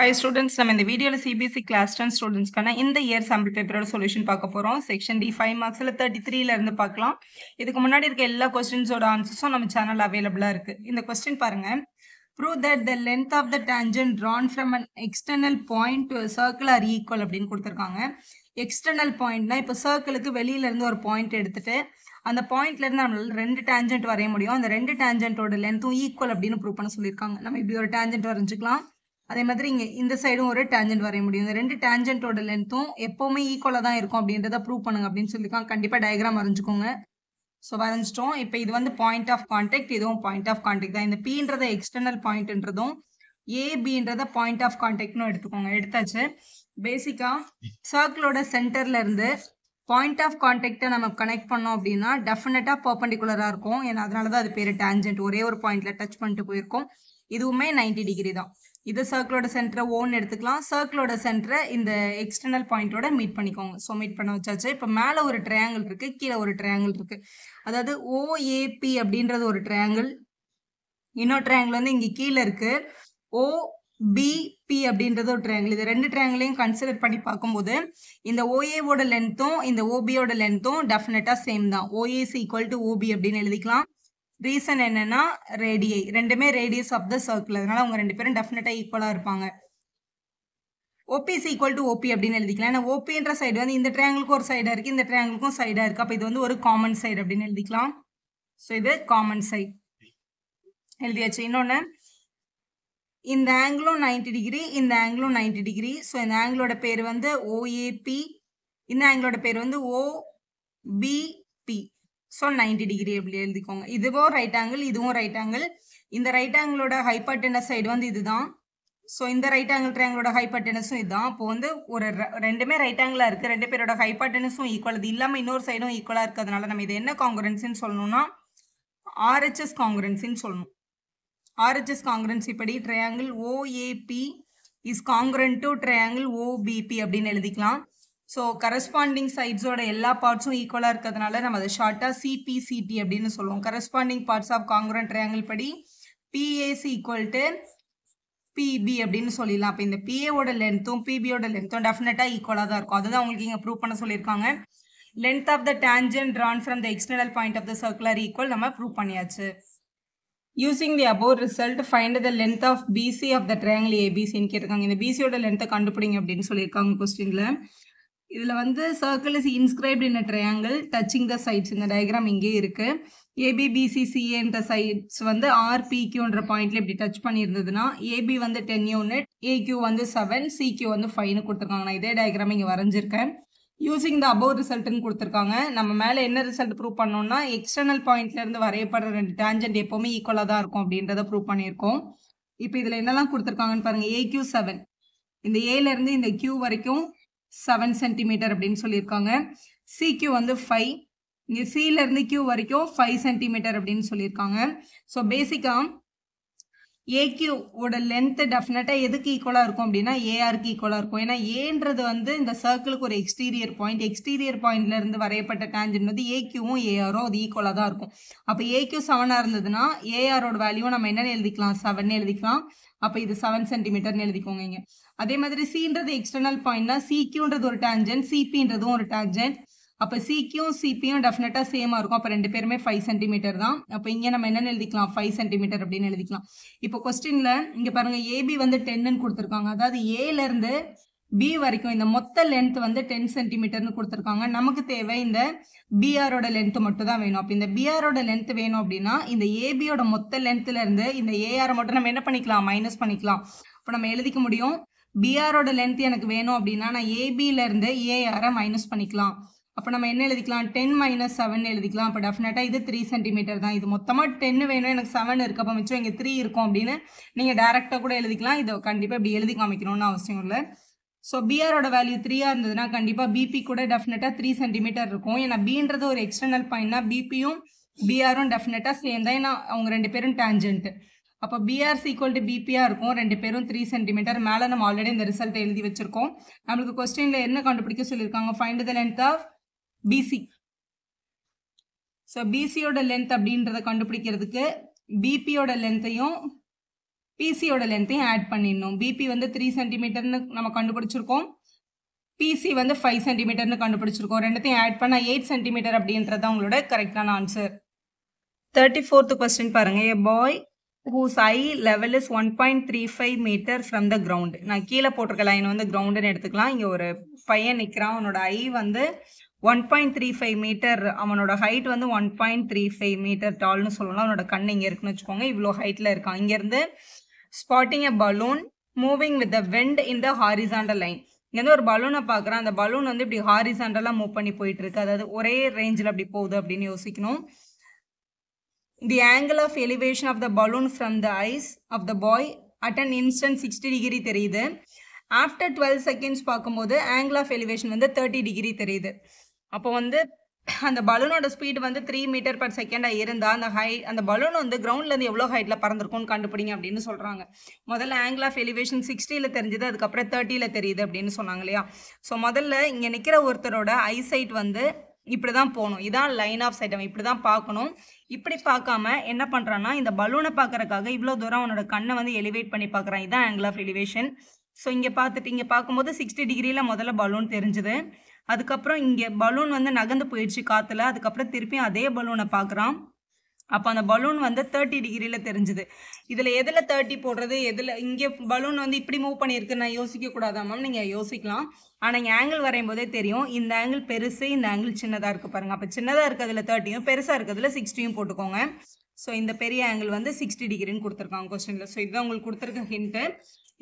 Hi students, நம்ம இந்த வீடியோல சிபிஎஸ்இ கிளாஸ் 10 ஸ்டூடெண்ட்ஸ்க்கான இந்த இயர் சாம்பிள் பேப்பரோட சொல்யூஷன் பார்க்க போறோம். செக்ஷன் டி 5 மார்க்ஸ்ல 33ல இருந்து பார்க்கலாம். இதுக்கு முன்னாடி இருக்க எல்லா கொஸ்டின்ஸோட ஆன்சர்ஸும் நம்ம சேனல்ல அவைலபிளா இருக்கு. இந்த கொஸ்டின் பாருங்க. Prove that the length of the tangent drawn from an external point to a circle are equal அப்படின்னு கொடுத்துருக்காங்க. எக்ஸ்டர்னல் பாயிண்ட்னா இப்போ சர்க்கிளுக்கு வெளியில இருந்து ஒரு பாயிண்ட் எடுத்துட்டு அந்த பாயிண்ட்ல இருந்து நம்மளால ரெண்டு டேஞ்சென்ட் வரைய முடியும். அந்த ரெண்டு டேஞ்சென்ட்டோட லென்த்தும் ஈக்குவல் அப்படின்னு ப்ரூவ் பண்ண சொல்லியிருக்காங்க. நம்ம இப்படி ஒரு டேஞ்சென்ட் வரைஞ்சிக்கலாம். அதே மாதிரி இங்கே இந்த சைடும் ஒரு டேஞ்சென்ட் வரைய முடியும். இந்த ரெண்டு டேஞ்சென்ட்டோட லென்த்தும் எப்போவுமே ஈக்குவலாக தான் இருக்கும் அப்படின்றத ப்ரூவ் பண்ணுங்க அப்படின்னு சொல்லியிருக்காங்க. கண்டிப்பாக டயக்ராம் வரைஞ்சிக்கோங்க. ஸோ வரைஞ்சிட்டோம். இப்போ இது வந்து பாயிண்ட் ஆஃப் கான்டாக்ட், இதுவும் பாயிண்ட் ஆஃப் கான்டாக்ட் தான். இந்த பீன்றத எக்ஸ்டர்னல் பாயிண்ட்ன்றதும் ஏபின்றத பாயிண்ட் ஆஃப் கான்டாக்ட்னு எடுத்துக்கோங்க. எடுத்தாச்சு. பேசிக்காக சர்க்கிளோட சென்டர்ல இருந்து பாயிண்ட் ஆஃப் கான்டாக்டை நம்ம கனெக்ட் பண்ணோம் அப்படின்னா டெஃபினட்டாக பர்பண்டிகுலராக இருக்கும். ஏன்னா அதனால தான் அது பேர் டேஞ்சென்ட். ஒரே ஒரு பாயிண்ட்ல டச் பண்ணிட்டு போயிருக்கோம். இதுவுமே 90 டிகிரி தான். இது சர்க்கிளோட சென்டரை ஓன்னு எடுத்துக்கலாம். சர்க்கிளோட சென்டரை இந்த எக்ஸ்டர்னல் பாயிண்டோட மீட் பண்ணிக்கோங்க. ஸோ மீட் பண்ண வச்சாச்சு. இப்போ மேலே ஒரு ட்ரையாங்கிள் இருக்கு, கீழே ஒரு ட்ரையாங்கிள் இருக்கு. அதாவது ஓஏபி அப்படின்றது ஒரு ட்ரையாங்கிள், இன்னொரு ட்ரையாங்கிள் வந்து இங்கே கீழே இருக்கு. ஓபிபி அப்படின்றது ஒரு ட்ரையாங்கிள். இது ரெண்டு ட்ரையாங்கிளையும் கன்சிடர் பண்ணி பார்க்கும்போது இந்த ஓஏவோட லென்த்தும் இந்த ஓபியோட லென்த்தும் டெஃபினட்டா சேம் தான். ஓஏசி ஈக்குவல் டு ஓபி அப்படின்னு எழுதிக்கலாம். ரீசன் என்னன்னா ரேடியை, ரெண்டுமே ரேடியஸ் ஆஃப் த சர்க்கிள், அதனால அவங்க ரெண்டு பேரும் டெஃபினட்டா ஈக்குவலா இருப்பாங்க. ஓபிஸ் ஈக்குவல் டு ஓபி அப்படின்னு எழுதிக்கலாம். ஏன்னா ஓபின்ற சைடு வந்து இந்த ட்ரையாங்கிளுக்கும் ஒரு சைடா இருக்கு, இந்த ட்ரையாங்கிளுக்கும் சைடா இருக்கு. அப்போ இது வந்து ஒரு காமன் சைடு அப்படின்னு எழுதிக்கலாம். ஸோ இது காமன் சைடு எழுதியாச்சு. இன்னொன்று, இந்த ஆங்கிளும் 90 டிகிரி, இந்த ஆங்கிளும் 90 டிகிரி. ஸோ இந்த ஆங்கிளோட பேர் வந்து ஓஏபி, இந்த ஆங்கிளோட பேர் வந்து ஓபிபி. ஸோ 90 டிகிரி அப்படி எழுதிக்கோங்க. இதுவும் ரைட் ஆங்கிள், இதுவும் ரைட் ஆங்கிள். இந்த ரைட் ஆங்கிளோட ஹைப்பர்டெனஸ் சைடு வந்து இதுதான். ஸோ இந்த ரைட் ஆங்கிள் ட்ரையாங்கிளோட ஹைப்பர்டெனஸும் இதுதான். அப்போ வந்து ஒரு ரெண்டுமே ரைட் ஆங்கிளாக இருக்குது, ரெண்டு பேரோட ஹைப்பர்டெனஸும் ஈக்குவல். இது இல்லாமல் இன்னொரு சைடும் ஈக்குவலாக இருக்கிறதுனால நம்ம இது என்ன காங்குரன்சின்னு சொல்லணும்னா ஆர்ஹெச்எஸ் காங்குரன்சின்னு சொல்லணும். ஆர்ஹெச்எஸ் காங்குரன்சி படி triangle OAB is congruent to triangle OPB அப்படின்னு எழுதிக்கலாம். ஸோ கரஸ்பாண்டிங் சைட்ஸோட எல்லா பார்ட்ஸும் ஈக்குவலாக இருக்கிறதுனால நம்ம அதை ஷார்ட்டாக சிபிசிடி அப்படின்னு சொல்லுவோம். கரஸ்பாண்டிங் பார்ட்ஸ் ஆஃப் காங்குரண்ட் ட்ரையாங்கிள் படி பிஏசி ஈக்குவல் டு பிபி அப்படின்னு சொல்லிடலாம். அப்போ இந்த பிஏவோட லென்த்தும் பிபியோட லென்த்தும் டெஃபினட்டாக ஈக்குவலாக தான் இருக்கும். அதுதான் உங்களுக்கு இங்கே ப்ரூவ் பண்ண சொல்லியிருக்காங்க. Length of the tangent drawn from the external point of the circle are equal நம்ம ப்ரூவ் பண்ணியாச்சு. Using the above result, find the length of BC of the triangle ABCன்னு கேட்டிருக்காங்க. இந்த பிசியோட லென்த்தை கண்டுபிடிங்க அப்படின்னு சொல்லியிருக்காங்க கொஸ்டின்ல. இதில் வந்து circle is inscribed in a triangle touching the sides. இந்த டயக்ராம் இங்கே இருக்கு. ஏபிபிசிசிஏன்ற சைட்ஸ் வந்து ஆர்பிக்யூன்ற பாயிண்ட்ல இப்படி டச் பண்ணியிருந்ததுன்னா ஏபி வந்து 10 யூனிட், ஏக்யூ வந்து 7, சிக்யூ வந்து 5ன்னு கொடுத்துருக்காங்க. நான் இதே டயக்ராம் இங்கே வரைஞ்சிருக்கேன். யூசிங் த அபவ் ரிசல்ட்னு கொடுத்துருக்காங்க. நம்ம மேலே என்ன ரிசல்ட் ப்ரூவ் பண்ணோம்னா எக்ஸ்டர்னல் பாயிண்ட்ல இருந்து வரையப்படுற ரெண்டு டேஞ்சென்ட் எப்போவுமே ஈக்குவலாக தான் இருக்கும் அப்படின்றத ப்ரூவ் பண்ணியிருக்கோம். இப்போ இதில் என்னெல்லாம் கொடுத்துருக்காங்கன்னு பாருங்க. ஏக்யூ 7, இந்த ஏல இருந்து இந்த கியூ வரைக்கும் 7 சென்டிமீட்டர் அப்படின்னு சொல்லியிருக்காங்க. சிக்யூ வந்து 5, இங்கே சில இருந்து கியூ வரைக்கும் 5 சென்டிமீட்டர் அப்படின்னு சொல்லியிருக்காங்க. ஸோ பேசிக்காக ஏக்யூவோட லென்த் டெஃபினட்டாக எதுக்கு ஈக்குவலாக இருக்கும் அப்படின்னா ஏஆருக்கு ஈக்குவலாக இருக்கும். ஏன்னா ஏன்றது வந்து இந்த சர்க்கிளுக்கு ஒரு எக்ஸ்டீரியர் பாயிண்ட், எக்ஸ்டீரியர் பாயிண்ட்ல இருந்து வரையப்பட்ட டேஞ்சென்ட் வந்து ஏக்யூவும் ஏஆரும் அது ஈக்குவலாக தான் இருக்கும். அப்போ ஏக்யூ 7ஆக இருந்ததுன்னா ஏஆரோட வேல்யூ நம்ம என்னன்னு எழுதிக்கலாம், 7ன்னு எழுதிக்கலாம். அப்போ இது 7 சென்டிமீட்டர்னு எழுதிக்கோங்க இங்கே. அதே மாதிரி சின்றது எக்ஸ்டர்னல் பாயிண்ட்னா சிக்யூன்றது ஒரு டேஞ்சென்ட், சிபின்றதும் ஒரு டேஞ்சென்ட். அப்போ சிக்யூவும் சிபியும் டெஃபினட்டாக சேமாக இருக்கும். அப்போ ரெண்டு பேருமே 5 சென்டிமீட்டர் தான். அப்போ இங்கே நம்ம என்னென்னு எழுதிக்கலாம், 5 சென்டிமீட்டர் அப்படின்னு எழுதிக்கலாம். இப்போ கொஸ்டினில் இங்கே பாருங்கள், ஏபி வந்து 10ன்னு கொடுத்துருக்காங்க. அதாவது ஏலேருந்து பி வரைக்கும் இந்த மொத்த லென்த் வந்து 10 சென்டிமீட்டர்னு கொடுத்துருக்காங்க. நமக்கு தேவை இந்த பிஆரோட லென்த் மட்டும் தான் வேணும். அப்போ இந்த பிஆரோட லென்த் வேணும் அப்படின்னா இந்த ஏபியோட மொத்த லென்த்ல இருந்து இந்த ஏஆரை மட்டும் நம்ம என்ன பண்ணிக்கலாம், மைனஸ் பண்ணிக்கலாம். இப்போ நம்ம எழுதிக்க முடியும், பிஆரோட லென்த் எனக்கு வேணும் அப்படின்னா நான் ஏபியில இருந்து ஏஆரை மைனஸ் பண்ணிக்கலாம். அப்போ நம்ம என்ன எழுதிக்கலாம், 10 - 7 எழுதிக்கலாம். அப்போ டெஃபினட்டாக இது 3 சென்டிமீட்டர் தான். இது மொத்தமாக 10 வேணும், எனக்கு 7 இருக்கு, அப்போ மிச்சம் இங்கே 3 இருக்கும் அப்படின்னு நீங்கள் டேரெக்டாக கூட எழுதிக்கலாம். இதை கண்டிப்பாக இப்படி எழுதி காமிக்கணும்னு அவசியம் இல்லை. ஸோ பிஆரோட வேல்யூ 3ஆக இருந்ததுன்னா கண்டிப்பாக பிபி கூட டெஃபினட்டாக 3 சென்டிமீட்டர் இருக்கும். ஏன்னா பின்றது ஒரு எக்ஸ்டர்னல் பாயிண்ட்னா பிபியும் பிஆரும் டெஃபினட்டாக சேம் தான். ஏன்னா அவங்க ரெண்டு பேரும் டேஞ்சென்ட். அப்போ பிஆர் ஈக்குவல் டு பிபியாக இருக்கும். ரெண்டு பேரும் 3 சென்டிமீட்டர். மேலே நம்ம ஆல்ரெடி இந்த ரிசல்ட் எழுதி வச்சிருக்கோம். நம்மளுக்கு கொஸ்டினில் என்ன கண்டுபிடிக்க சொல்லியிருக்காங்க, find the length of BC. So பிசியோட லென்த் அப்படின்றத கண்டுபிடிக்கிறதுக்கு பிபியோட லென்த்தையும் பிசியோட லென்த்தையும் ஆட் பண்ணிடணும். பிபி வந்து 3 சென்டிமீட்டர்னு நம்ம கண்டுபிடிச்சிருக்கோம். பிசி வந்து 5 சென்டிமீட்டர்னு கண்டுபிடிச்சிருக்கோம். ரெண்டுத்தையும் ஆட் பண்ணால் 8 சென்டிமீட்டர் அப்படின்றது தான் உங்களோட கரெக்டான ஆன்சர். 34th கொஸ்டின் பாருங்க. A boy whose eye level is 1.35 meter from the ground. நான் கீழே போட்டிருக்க லைன் வந்து கிரவுண்டுன்னு எடுத்துக்கலாம். இங்கே ஒரு பையன் நிற்கிறான். அவனோட ஐ வந்து 1.35 மீட்டர், அவனோட ஹைட் வந்து 1.35 மீட்டர் டால்னு சொல்லலாம். அவனோட கண் இங்கே இருக்குன்னு வச்சுக்கோங்க. இவ்வளோ ஹைட்டில் இருக்கான். இங்கேருந்து spotting a balloon moving with the wind in the horizontal line. இங்கேருந்து ஒரு பலூனை பார்க்குறான். அந்த பலூன் வந்து இப்படி ஹாரிசாண்டலாக மூவ் பண்ணி போயிட்டு இருக்கு. அதாவது ஒரே ரேஞ்சில் அப்படி போகுது அப்படின்னு யோசிக்கணும். The angle of elevation of the balloon from the eyes of the boy at an instant 60 degree தெரியுது. After 12 seconds பார்க்கும்போது angle of elevation வந்து 30 degree தெரியுது. அப்போ வந்து அந்த பலூனோட ஸ்பீடு வந்து 3 மீட்டர் பர் செகண்டாக இருந்தால் அந்த பலூன் வந்து கிரவுண்ட்லேருந்து எவ்வளோ ஹைட்டில் பறந்துருக்கும்னு கண்டுபிடிங்க அப்படின்னு சொல்கிறாங்க. முதல்ல ஆங்கிள் ஆஃப் எலிவேஷன் 60ல் தெரிஞ்சுது, அதுக்கப்புறம் 30ல் தெரியுது அப்படின்னு சொன்னாங்க இல்லையா. ஸோ முதல்ல இங்கே நிற்கிற ஒருத்தரோட ஐசைட் வந்து இப்படி தான் போகணும். இதான் லைன் ஆஃப் சைட். அவன் இப்படி தான் பார்க்கணும். இப்படி பார்க்காம என்ன பண்ணுறான்னா, இந்த பலூனை பார்க்கறதுக்காக இவ்வளோ தூரம் அவனோட கண்ணை வந்து எலிவேட் பண்ணி பார்க்குறான். இதான் ஆங்கிள் ஆஃப் எலிவேஷன். ஸோ இங்கே பார்த்துட்டு இங்கே பார்க்கும்போது 60 டிகிரியில் முதல்ல பலூன் தெரிஞ்சுது. அதுக்கப்புறம் இங்கே பலூன் வந்து நகர்ந்து போயிடுச்சு காற்றுல. அதுக்கப்புறம் திருப்பியும் அதே பலூனை பார்க்குறான். அப்போ அந்த பலூன் வந்து 30 டிகிரியில் தெரிஞ்சுது. இதில் எதில் 30 போடுறது, எதில் இங்கே பலூன் வந்து இப்படி மூவ் பண்ணியிருக்கு நான் யோசிக்கக்கூடாதா மேம்? நீங்கள் யோசிக்கலாம். ஆனால் இங்கே ஆங்கிள் வரையும் போதே தெரியும். இந்த ஆங்கிள் பெருசு, இந்த ஆங்கிள் சின்னதாக இருக்குது பாருங்கள். அப்போ சின்னதாக இருக்கிறதுல 30யும் பெருசாக இருக்கிறதுல 60யும் போட்டுக்கோங்க. ஸோ இந்த பெரிய ஆங்கிள் வந்து 60 டிகிரின்னு கொடுத்துருக்காங்க கொஸ்டினில். ஸோ இதுதான் உங்களுக்கு கொடுத்துருக்க ஹிண்ட்டு.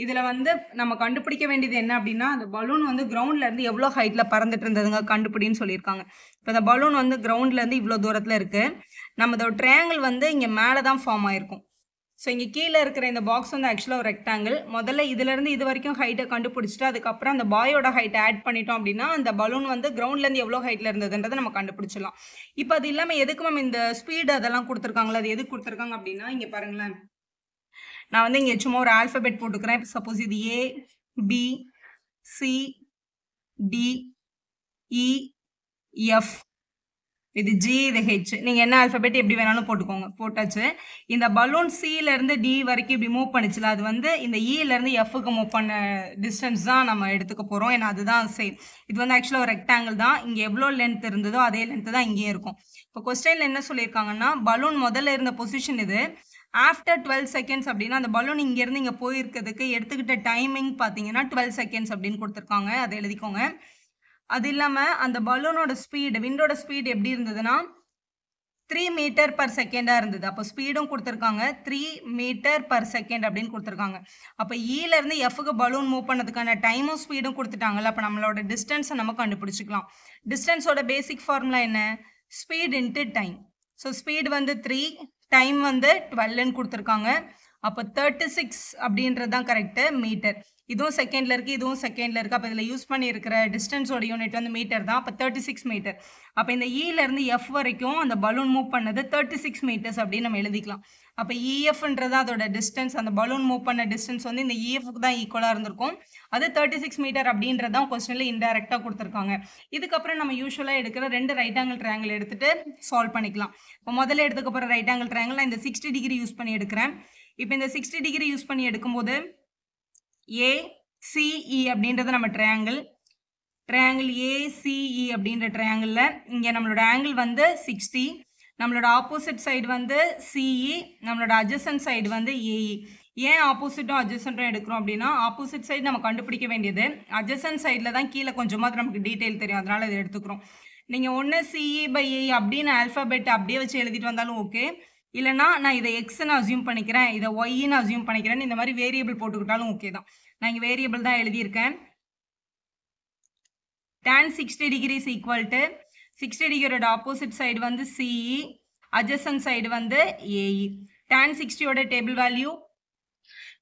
இதில் வந்து நம்ம கண்டுபிடிக்க வேண்டியது என்ன அப்படின்னா, அந்த பலூன் வந்து கிரவுண்ட்லேருந்து எவ்வளோ ஹைட்டில் பறந்துட்டு இருந்ததுங்க கண்டுபிடின்னு சொல்லியிருக்காங்க. இப்போ இந்த பலூன் வந்து கிரவுண்ட்லேருந்து இவ்வளோ தூரத்தில் இருக்குது. நம்மளோட ட்ரையாங்கிள் வந்து இங்கே மேலே தான் ஃபார்ம் ஆயிருக்கும். ஸோ இங்கே கீழே இருக்கிற இந்த பாக்ஸ் வந்து ஆக்சுவலாக ஒரு ரெக்டாங்கிள். முதல்ல இதுலேருந்து இது வரைக்கும் ஹைட்டை கண்டுபிடிச்சிட்டு அதுக்கப்புறம் அந்த பாயோட ஹைட்டை ஆட் பண்ணிட்டோம் அப்படின்னா அந்த பலூன் வந்து கிரவுண்ட்லேருந்து எவ்வளோ ஹைட்டில் இருந்ததுன்றதை நம்ம கண்டுபிடிச்சிடலாம். இப்போ அது இல்லாமல் எதுக்கு மேம் இந்த ஸ்பீடு அதெல்லாம் கொடுத்துருக்காங்களா? அது எதுக்கு கொடுத்துருக்காங்க அப்படின்னா, இங்கே பாருங்களேன், நான் வந்து இங்கே சும்மா ஒரு ஆல்ஃபபெட் போட்டுக்கிறேன். சப்போஸ் இது A, B, C, D, E, F, இது G, இது H. நீங்கள் என்ன ஆல்ஃபபெட் எப்படி வேணாலும் போட்டுக்கோங்க. போட்டாச்சு. இந்த பலூன் Cலேருந்து D வரைக்கும் இப்படி மூவ் பண்ணிச்சுல, அது வந்து இந்த Eலேருந்து Fக்கு மூவ் பண்ண டிஸ்டன்ஸ் தான் நம்ம எடுத்துக்க போகிறோம். ஏன்னா அதுதான் சேம். இது வந்து ஆக்சுவலாக ஒரு ரெக்டாங்கிள் தான். இங்கே எவ்வளோ லென்த் இருந்ததோ அதே லென்த்து தான் இங்கேயும் இருக்கும். இப்போ கொஸ்டினில் என்ன சொல்லியிருக்காங்கன்னா, பலூன் முதல்ல இருந்த பொசிஷன் இது. ஆஃப்டர் 12 செகண்ட்ஸ் அப்படின்னா அந்த பலூன் இங்கேருந்து இங்கே போயிருக்கிறதுக்கு எடுத்துக்கிட்ட டைமிங் பார்த்தீங்கன்னா 12 செகண்ட்ஸ் அப்படின்னு கொடுத்துருக்காங்க. அதை எழுதிக்கோங்க. அது இல்லாமல் அந்த பலூனோட ஸ்பீடு, விண்டோட ஸ்பீடு எப்படி இருந்ததுன்னா 3 மீட்டர் பர் செகண்டாக இருந்தது. அப்போ ஸ்பீடும் கொடுத்துருக்காங்க, 3 மீட்டர் பர் செகண்ட் அப்படின்னு கொடுத்துருக்காங்க. அப்போ ஈலேருந்து எஃப்க்கு பலூன் மூவ் பண்ணதுக்கான டைமும் ஸ்பீடும் கொடுத்துட்டாங்கல்ல. அப்போ நம்மளோட டிஸ்டன்ஸை நம்ம கண்டுபிடிச்சிக்கலாம். டிஸ்டன்ஸோட பேசிக் ஃபார்முலா என்ன? Speed into time. So speed வந்து 3, டைம் வந்து 12ன்னு கொடுத்துருக்காங்க. அப்போ 36 அப்படின்றது தான் கரெக்டு மீட்டர். இதுவும் செகண்டில் இருக்குது, இதுவும் செகண்டில் இருக்குது. அப்போ இதில் யூஸ் பண்ணியிருக்கிற டிஸ்டன்ஸோட யூனிட் வந்து மீட்டர் தான். அப்போ 36 மீட்டர். அப்போ இந்த ஈலேருந்து எஃப் வரைக்கும் அந்த பலூன் மூவ் பண்ணது 36 மீட்டர்ஸ் அப்படின்னு நம்ம எழுதிக்கலாம். அப்போ இஎஃப்ன்றது அதோட டிஸ்டன்ஸ், அந்த பலூன் மூவ் பண்ண டிஸ்டன்ஸ் வந்து இந்த இஎஃப்க்கு தான் ஈக்குவலாக இருந்திருக்கும். அது 36 மீட்டர் அப்படின்றது தான் கொஸ்டினில் இன்டெரக்டாக கொடுத்துருக்காங்க. இதுக்கப்புறம் நம்ம யூஸ்வலாக எடுக்கிற 2 ரைட் ஆங்கிள் ட்ரையாங்கிள் எடுத்துகிட்டு சால்வ் பண்ணிக்கலாம். இப்போ முதல்ல எடுத்துக்க போகிற ரைட் ஆங்கிள் ட்ரையாங்கிள் நான் இந்த 60 டிகிரி யூஸ் பண்ணி எடுக்கிறேன். இப்போ இந்த 60 டிகிரி யூஸ் பண்ணி எடுக்கும்போது ACE அப்படின்றது நம்ம ட்ரையாங்கிள் ACE அப்படின்ற ட்ரையாங்கிளில் இங்கே நம்மளோட ஆங்கிள் வந்து 60, நம்மளோட ஆப்போசிட் சைடு வந்து CE, நம்மளோட அட்ஜசன்ட் சைடு வந்து AE. ஏன் ஆப்போசிட்டும் அட்ஜசன்ட்டும் எடுக்கிறோம் அப்படின்னா, ஆப்போசிட் சைடு நம்ம கண்டுபிடிக்க வேண்டியது, அட்ஜசன்ட் சைடில் தான் கீழே கொஞ்சமாக நமக்கு டீட்டெயில் தெரியும், அதனால் இதை எடுத்துக்கிறோம். நீங்கள் ஒன்று CE/AE அப்படின்னு ஆல்ஃபபெட் அப்படியே வச்சு எழுதிட்டு வந்தாலும் ஓகே, இல்லைனா நான் இதை எக்ஸ்ன்னு அசியூம் பண்ணிக்கிறேன், இதை ஒய்ன்னு அசியூம் பண்ணிக்கிறேன்னு இந்த மாதிரி வேரியபிள் போட்டுக்கிட்டாலும் ஓகே தான். நான் இங்கே வேரியபிள் தான் எழுதியிருக்கேன். tan 60 degree is equal to 60 டிகிரியோட ஆப்போசிட் சைடு வந்து CE, அட்ஜசன்ட் சைடு வந்து AE. tan 60யோட டேபிள் வேல்யூ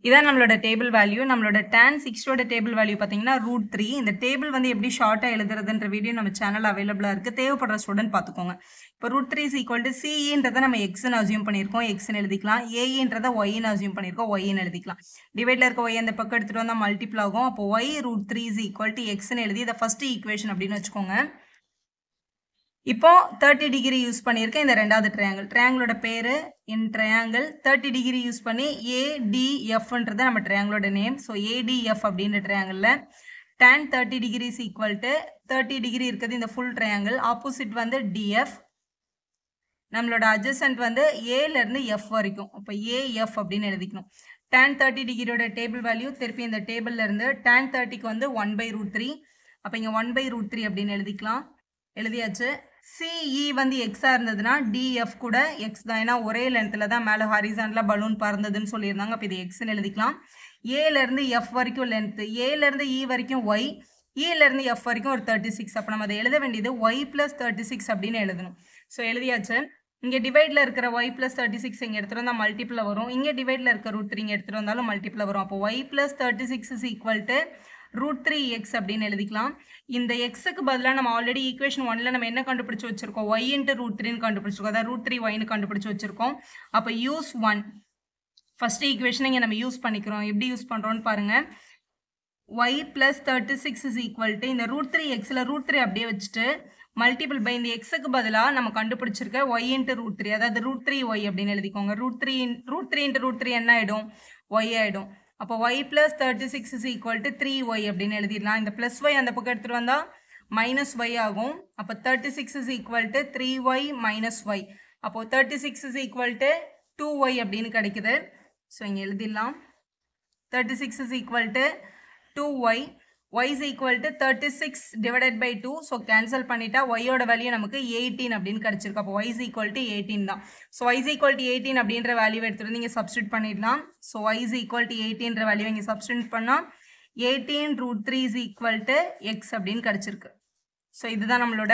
இதான் நம்மளோட டேபிள் வேல்யூ. நம்மளோட tan 60யோட டேபிள் வேல்யூ பார்த்தீங்கன்னா √3. இந்த டேபிள் வந்து எப்படி ஷார்ட்டாக எழுதுறதுன்ற வீடியோ நம்ம சேனல் அவைலபிளாக இருக்குது. தேவைப்படுற ஸ்டூடெண்ட் பார்த்துக்கோங்க. இப்போ √3 இஸ் ஈக்குவல் டு CEன்றதை நம்ம எக்ஸ்ன்னு அசியூம் பண்ணியிருக்கோம், எக்ஸ்ன்னு எழுதிக்கலாம். AEன்றதை ஒய்ன்னு அசியூம் பண்ணியிருக்கோம், ஒய்ன்னு எழுதிக்கலாம். டிவைடில் இருக்க ஒய் அந்த பக்கம் எடுத்துகிட்டு வந்தால் மல்டிபிள் ஆகும். அப்போ y √3 இஸ் ஈக்குவல் டு எக்ஸ்ன்னு எழுதி இதை ஃபஸ்ட்டு ஈக்குவேஷன் அப்படின்னு வச்சுக்கோங்க. இப்போ 30 டிகிரி யூஸ் பண்ணியிருக்கேன் இந்த ரெண்டாவது ட்ரையாங்கிள். ட்ரையாங்கிளோட பேரு இன் ட்ரையாங்கிள் 30 டிகிரி யூஸ் பண்ணி ஏடிஎஃப்ன்றது நம்ம ட்ரையாங்கிளோட நேம். ஸோ ஏடிஎஃப் அப்படின்ற ட்ரையாங்கிளில் tan 30 degree is equal to 30 degree இருக்கிறது இந்த ஃபுல் ட்ரையாங்கிள். ஆப்போசிட் வந்து டிஎஃப். நம்மளோட அட்ஜசன்ட் வந்து ஏலேருந்து எஃப் வரைக்கும். அப்போ ஏஎஃப் அப்படின்னு எழுதிக்கணும். tan 30 டிகிரியோட டேபிள் வேல்யூ திருப்பி இந்த டேபிள்ல இருந்து tan 30க்கு வந்து 1/√3. அப்போ இங்கே 1/√3 அப்படின்னு எழுதிக்கலாம். எழுதியாச்சு. சிஇ வந்து எக்ஸா இருந்ததுன்னா டிஎஃப் கூட எக்ஸ் தான். ஏன்னா ஒரே லென்த்தில் தான் மேலே ஹாரிசான்ல பலூன் பறந்ததுன்னு சொல்லியிருந்தாங்க. அப்போ இது எக்ஸ்ன்னு எழுதிக்கலாம். ஏலேருந்து எஃப் வரைக்கும் லென்த்து, ஏலேருந்து இ வரைக்கும் ஒய், இலேருந்து எஃப் வரைக்கும் ஒரு 36. அப்போ நம்ம அதை எழுத வேண்டியது ஒய் ப்ளஸ் 36 அப்படின்னு எழுதணும். ஸோ எழுதியாச்சு. இங்கே டிவைடில் இருக்கிற ஒய் ப்ளஸ் 36 இங்கே எடுத்துகிட்டு வந்தால் மல்டிப்பில் வரும். இங்கே டிவைடில் இருக்க √3 இங்கே எடுத்துகிட்டு வந்தாலும் மல்டிப்பில் வரும். அப்போ y plus 36 is equal to √3x அப்படின்னு எழுதிக்கலாம். இந்த எக்ஸுக்கு பதிலாக நம்ம ஆல்ரெடி ஈக்குவேஷன் 1ல் நம்ம என்ன கண்டுபிடிச்சி வச்சிருக்கோம்? y இன்ட்டு √3ன்னு கண்டுபிடிச்சிருக்கோம். அதாவது √3yன்னு கண்டுபிடிச்சி வச்சிருக்கோம். அப்போ யூஸ் 1 ஃபர்ஸ்ட் ஈக்குவேஷனை இங்கே நம்ம யூஸ் பண்ணிக்கிறோம். எப்படி யூஸ் பண்ணுறோன்னு பாருங்க. y plus 36 is equal to இந்த √3xல √3 அப்படியே வச்சுட்டு மல்டிபிள் பை இந்த எக்ஸுக்கு பதிலாக நம்ம கண்டுபிடிச்சிருக்க y இன்ட்டு √3, அதாவது √3y அப்படின்னு எழுதிக்கோங்க. √3 இன்ட்டு √3 என்ன ஆகிடும்? y ஆகிடும். அப்போ y plus 36 is equal to 3y அப்படின்னு எழுதிடலாம். இந்த ப்ளஸ் y அந்த பக்கம் எடுத்துகிட்டு வந்தால் மைனஸ் y ஆகும். அப்போ 36 is equal to 3y minus y. அப்போ 36 is equal to 2y அப்படின்னு கிடைக்குது. ஸோ இங்கே எழுதிடலாம். 36 is equal to 2y. y is equal to 36 divided by 2. So cancel பண்ணிட்டா y ஓட வேல்யூ நமக்கு 18 அப்படின்னு கிடைச்சிருக்கு. அப்போ y is equal to 18 தான். So y is equal to 18 அப்படின்ற வேல்யூ எடுத்துகிட்டு நீங்கள் சப்ஸ்டியூட் பண்ணிடலாம். So y is equal to 18ன்ற வேல்யூ இங்கே சப்ஸ்டியூட் பண்ணால் 18√3 is equal to x அப்படின்னு கிடைச்சிருக்கு. ஸோ இதுதான் நம்மளோட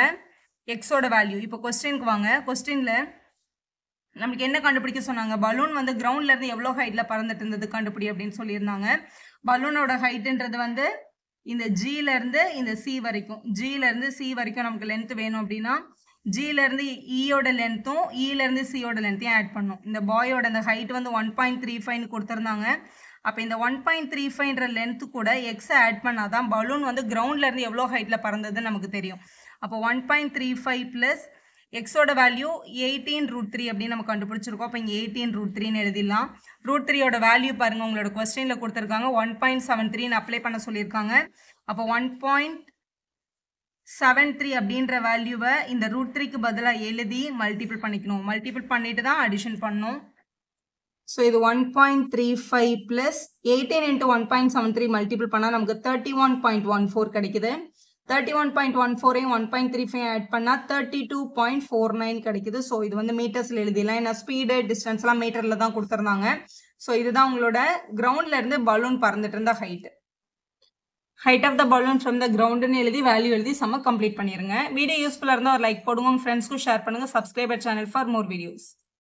எக்ஸோட வேல்யூ. இப்போ கொஸ்டினுக்கு வாங்க. கொஸ்டினில் நமக்கு என்ன கண்டுபிடிக்க சொன்னாங்க? பலூன் வந்து கிரவுண்ட்லேருந்து எவ்வளோ ஹைட்டில் பறந்துட்டு இருந்தது கண்டுபிடி அப்படின்னு சொல்லியிருந்தாங்க. பலூனோட ஹைட்டுன்றது வந்து இந்த ஜிலேருந்து இந்த சி வரைக்கும், ஜிலேருந்து சி வரைக்கும் நமக்கு லென்த் வேணும் அப்படின்னா ஜிலேருந்து இயோட லென்த்தும் இலேருந்து சியோட லென்த்தையும் ஆட் பண்ணும். இந்த பாயோட அந்த ஹைட் வந்து 1.35 கொடுத்துருந்தாங்க. அப்போ இந்த 1.35ன்ற லென்த்து கூட எக்ஸை ஆட் பண்ணால் தான் பலூன் வந்து கிரவுண்ட்லேருந்து எவ்வளோ ஹைட்டில் பறந்ததுன்னு நமக்கு தெரியும். அப்போ 1.35 ப்ளஸ் எக்ஸோட வேல்யூ 18√3 அப்படின்னு நம்ம கண்டுபிடிச்சிருக்கோம். அப்போ இங்கே 18√3ன்னு எழுதிடலாம். √3யோட வேல்யூ பாருங்கள், உங்களோட கொஸ்டினில் கொடுத்துருக்காங்க 1.73 அப்ளை பண்ண சொல்லியிருக்காங்க. அப்போ 1.73 அப்படின்ற வேல்யூவை இந்த √3க்கு பதிலாக எழுதி மல்டிபிள் பண்ணிக்கணும். மல்டிபிள் பண்ணிட்டு தான் அடிஷன் பண்ணணும். ஸோ இது 1.35 ப்ளஸ் 18 இன்ட்டு 1.73 மல்டிபிள் பண்ணால் நமக்கு 31.14 கிடைக்குது. 31.14ஐயும் 1.35 ஆட் பண்ணால் 32.49 கிடைக்குது. ஸோ இது வந்து மீட்டர்ஸில் எழுதிடலாம். ஏன்னா ஸ்பீடு டிஸ்டன்ஸ்லாம் மீட்டரில் தான் கொடுத்துருந்தாங்க. ஸோ இதுதான் உங்களோட கிரவுண்ட்லேருந்து பலூன் பறந்துட்டு இருந்த height of the balloon from the கிரவுண்டுன்னு எழுதி வேல்யூ எழுதி சம்ம கம்ப்ளீட் பண்ணிடுங்க. வீடியோ யூஸ்ஃபுல்லாக இருந்தால் ஒரு லைக் போடுங்க. உங்கள் ஃப்ரெண்ட்ஸ்க்கும் ஷேர் பண்ணுங்கள். Subscriber channel for more videos.